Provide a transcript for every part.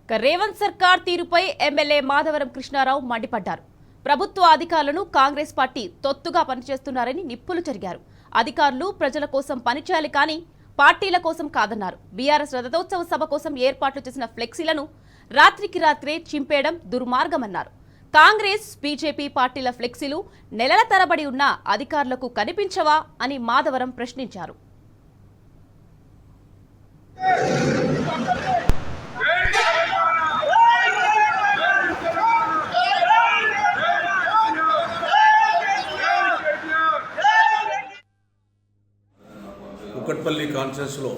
రేవంత్ సర్కార్ తీరుపై ఎమ్మెల్యే మాధవరం కృష్ణారావు మండిపడ్డారు. ప్రభుత్వ అధికారులను కాంగ్రెస్ పార్టీ తొత్తుగా పనిచేస్తున్నారని నిప్పులు చెరిగారు. అధికారులు ప్రజల కోసం పనిచేయాలి కానీ పార్టీల కోసం కాదన్నారు. బీఆర్ఎస్ రథోత్సవ సభ కోసం ఏర్పాట్లు చేసిన ఫ్లెక్సీలను రాత్రికి రాత్రే చింపేయడం దుర్మార్గమన్నారు. కాంగ్రెస్ బీజేపీ పార్టీల ఫ్లెక్సీలు నెలల తరబడి ఉన్న అధికారులకు కనిపించవా అని మాధవరం ప్రశ్నించారు. కుకట్పల్లి కాన్ఫరెన్స్లో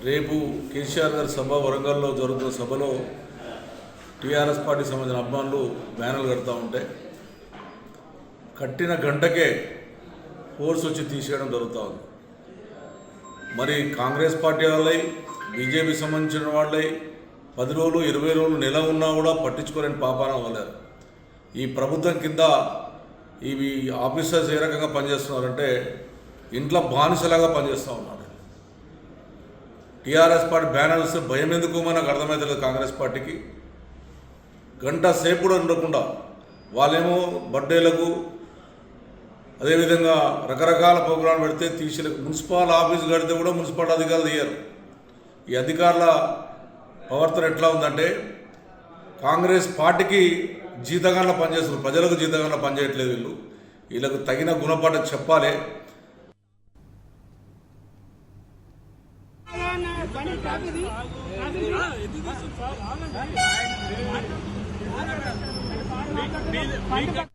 రేపు కేసీఆర్ గారి సభ వరంగల్లో జరుగుతున్న సభలో టీఆర్ఎస్ పార్టీకి సంబంధించిన అభిమానులు బ్యానర్లు కడతా ఉంటే కట్టిన గంటకే ఫోర్స్ వచ్చి తీసేయడం జరుగుతూ ఉంది. మరి కాంగ్రెస్ పార్టీ వాళ్ళై బీజేపీ సంబంధించిన వాళ్ళై 10 రోజులు 20 రోజులు నెల ఉన్నా కూడా పట్టించుకోలేని పాపాన అవ్వలేరు. ఈ ప్రభుత్వం కింద ఇవి ఆఫీసర్స్ ఏ రకంగా పనిచేస్తున్నారంటే ఇంట్లో బానిసలాగా పనిచేస్తూ ఉన్నారు. టీఆర్ఎస్ పార్టీ బ్యానర్స్ భయం ఎందుకు మనకు అర్థమవుతలేదు. కాంగ్రెస్ పార్టీకి గంట సేపు కూడా ఉండకుండా వాళ్ళేమో బర్త్డేలకు అదేవిధంగా రకరకాల ప్రోగ్రాం పెడితే తీసి మున్సిపల్ ఆఫీస్ కడితే కూడా మున్సిపల్ అధికారులు తీయరు. ఈ అధికారుల ప్రవర్తన ఎట్లా ఉందంటే కాంగ్రెస్ పార్టీకి జీతగాంలో పనిచేస్తున్నారు, ప్రజలకు జీతగాంలో పనిచేయట్లేదు. వీళ్ళకు తగిన గుణపాఠం చెప్పాలి. Big